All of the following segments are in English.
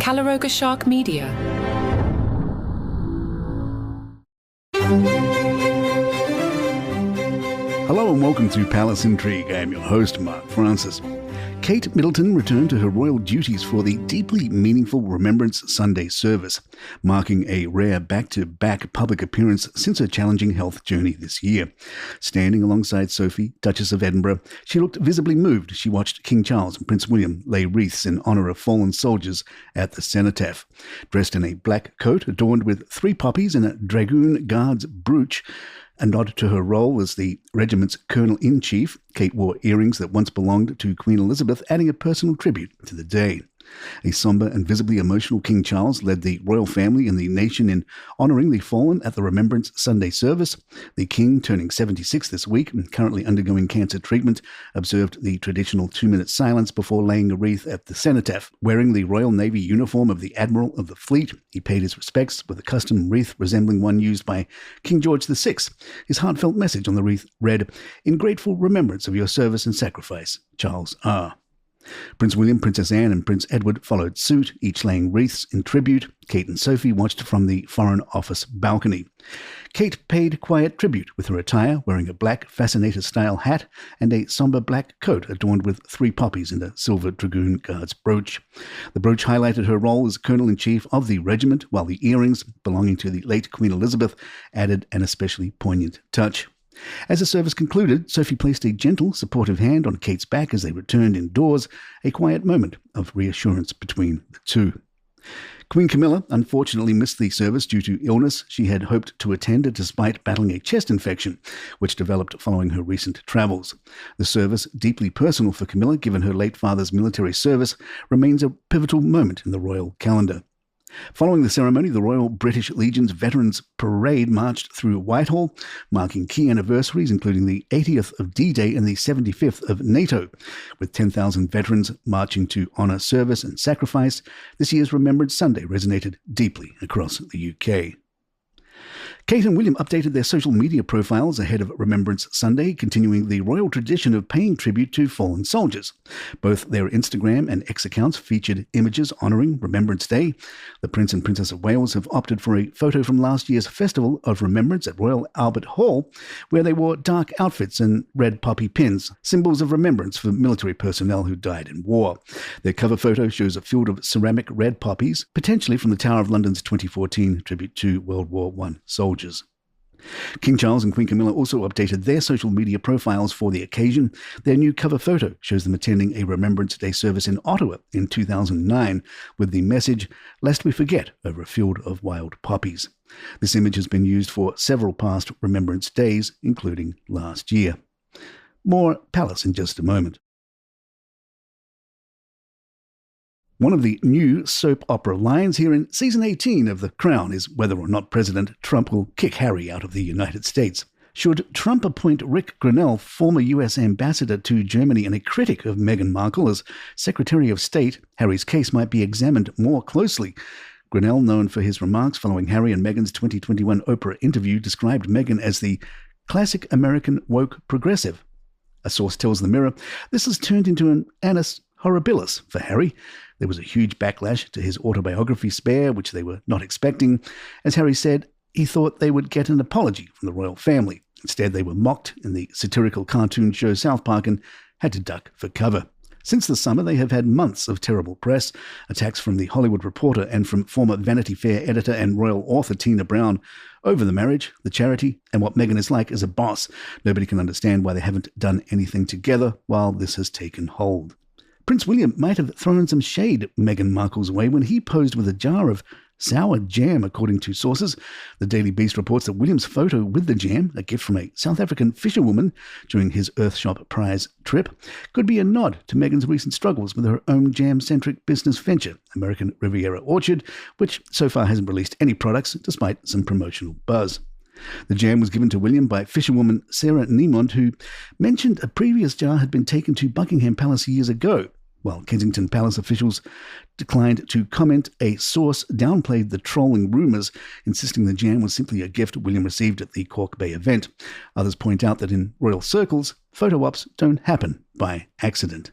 Calaroga Shark Media. Hello and welcome to Palace Intrigue. I am your host, Mark Francis. Kate Middleton returned to her royal duties for the deeply meaningful Remembrance Sunday service, marking a rare back-to-back public appearance since her challenging health journey this year. Standing alongside Sophie, Duchess of Edinburgh, she looked visibly moved as she watched King Charles and Prince William lay wreaths in honour of fallen soldiers at the Cenotaph. Dressed in a black coat adorned with 3 poppies and a Dragoon Guards brooch, a nod to her role as the regiment's colonel-in-chief, Kate wore earrings that once belonged to Queen Elizabeth, adding a personal tribute to the day. A somber and visibly emotional King Charles led the royal family and the nation in honouring the fallen at the Remembrance Sunday service. The King, turning 76 this week and currently undergoing cancer treatment, observed the traditional 2-minute silence before laying a wreath at the Cenotaph. Wearing the Royal Navy uniform of the Admiral of the fleet, he paid his respects with a custom wreath resembling one used by King George VI. His heartfelt message on the wreath read, "In grateful remembrance of your service and sacrifice, Charles R." Prince William, Princess Anne and Prince Edward followed suit, each laying wreaths in tribute. Kate and Sophie watched from the Foreign Office balcony. Kate paid quiet tribute with her attire, wearing a black fascinator-style hat and a somber black coat adorned with 3 poppies and a silver Dragoon Guards brooch. The brooch highlighted her role as Colonel-in-Chief of the regiment, while the earrings, belonging to the late Queen Elizabeth, added an especially poignant touch. As the service concluded, Sophie placed a gentle, supportive hand on Kate's back as they returned indoors, a quiet moment of reassurance between the two. Queen Camilla unfortunately missed the service due to illness. She had hoped to attend despite battling a chest infection, which developed following her recent travels. The service, deeply personal for Camilla given her late father's military service, remains a pivotal moment in the royal calendar. Following the ceremony, the Royal British Legion's Veterans Parade marched through Whitehall, marking key anniversaries including the 80th of D-Day and the 75th of NATO. With 10,000 veterans marching to honour service and sacrifice, this year's Remembrance Sunday resonated deeply across the UK. Kate and William updated their social media profiles ahead of Remembrance Sunday, continuing the royal tradition of paying tribute to fallen soldiers. Both their Instagram and X accounts featured images honouring Remembrance Day. The Prince and Princess of Wales have opted for a photo from last year's Festival of Remembrance at Royal Albert Hall, where they wore dark outfits and red poppy pins, symbols of remembrance for military personnel who died in war. Their cover photo shows a field of ceramic red poppies, potentially from the Tower of London's 2014 tribute to World War I soldiers. King Charles and Queen Camilla also updated their social media profiles for the occasion. Their new cover photo shows them attending a Remembrance Day service in Ottawa in 2009 with the message, "Lest we forget," over a field of wild poppies. This image has been used for several past Remembrance Days, including last year. More Palace in just a moment. One of the new soap opera lines here in Season 18 of The Crown is whether or not President Trump will kick Harry out of the United States. Should Trump appoint Rick Grenell, former US ambassador to Germany and a critic of Meghan Markle, as Secretary of State, Harry's case might be examined more closely. Grenell, known for his remarks following Harry and Meghan's 2021 Oprah interview, described Meghan as the classic American woke progressive. A source tells The Mirror this has turned into an annus horribilis for Harry. There was a huge backlash to his autobiography Spare, which they were not expecting. As Harry said, he thought they would get an apology from the royal family. Instead, they were mocked in the satirical cartoon show South Park and had to duck for cover. Since the summer, they have had months of terrible press, attacks from The Hollywood Reporter and from former Vanity Fair editor and royal author Tina Brown over the marriage, the charity, and what Meghan is like as a boss. Nobody can understand why they haven't done anything together while this has taken hold. Prince William might have thrown some shade Meghan Markle's way when he posed with a jar of sour jam, according to sources. The Daily Beast reports that William's photo with the jam, a gift from a South African fisherwoman during his Earthshop prize trip, could be a nod to Meghan's recent struggles with her own jam-centric business venture, American Riviera Orchard, which so far hasn't released any products despite some promotional buzz. The jam was given to William by fisherwoman Sarah Niemond, who mentioned a previous jar had been taken to Buckingham Palace years ago. While Kensington Palace officials declined to comment, a source downplayed the trolling rumours, insisting the jam was simply a gift William received at the Cork Bay event. Others point out that in royal circles, photo ops don't happen by accident.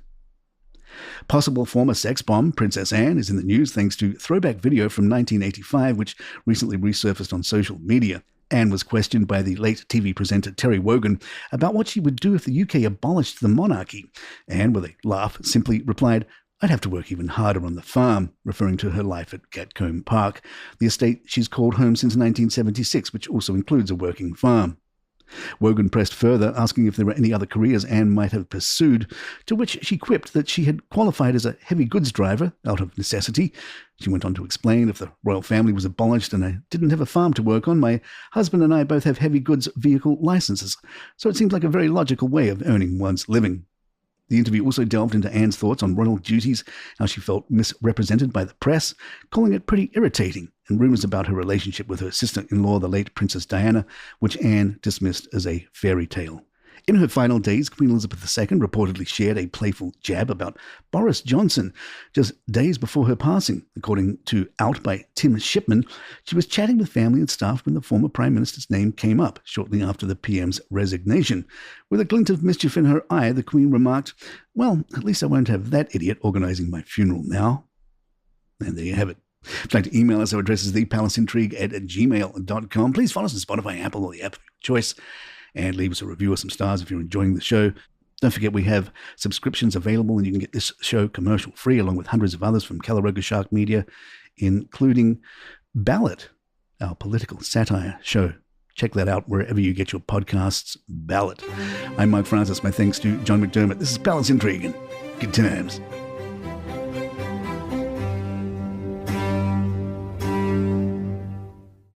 Possible former sex bomb Princess Anne is in the news thanks to throwback video from 1985, which recently resurfaced on social media. Anne was questioned by the late TV presenter Terry Wogan about what she would do if the UK abolished the monarchy. Anne, with a laugh, simply replied, "I'd have to work even harder on the farm," referring to her life at Gatcombe Park, the estate she's called home since 1976, which also includes a working farm. Wogan pressed further, asking if there were any other careers Anne might have pursued, to which she quipped that she had qualified as a heavy goods driver out of necessity. She went on to explain, "If the royal family was abolished and I didn't have a farm to work on, my husband and I both have heavy goods vehicle licenses, so it seems like a very logical way of earning one's living." The interview also delved into Anne's thoughts on royal duties, how she felt misrepresented by the press, calling it pretty irritating, and rumours about her relationship with her sister-in-law, the late Princess Diana, which Anne dismissed as a fairy tale. In her final days, Queen Elizabeth II reportedly shared a playful jab about Boris Johnson just days before her passing. According to Out by Tim Shipman, she was chatting with family and staff when the former Prime Minister's name came up shortly after the PM's resignation. With a glint of mischief in her eye, the Queen remarked, "Well, at least I won't have that idiot organising my funeral now." And there you have it. If you'd like to email us, our address is thepalaceintrigue@gmail.com. Please follow us on Spotify, Apple, or the app of your choice. And leave us a review or some stars if you're enjoying the show. Don't forget we have subscriptions available, and you can get this show commercial-free along with hundreds of others from Calaroga Shark Media, including Ballot, our political satire show. Check that out wherever you get your podcasts. Ballot. I'm Mike Francis. My thanks to John McDermott. This is Palace Intrigue, and good times.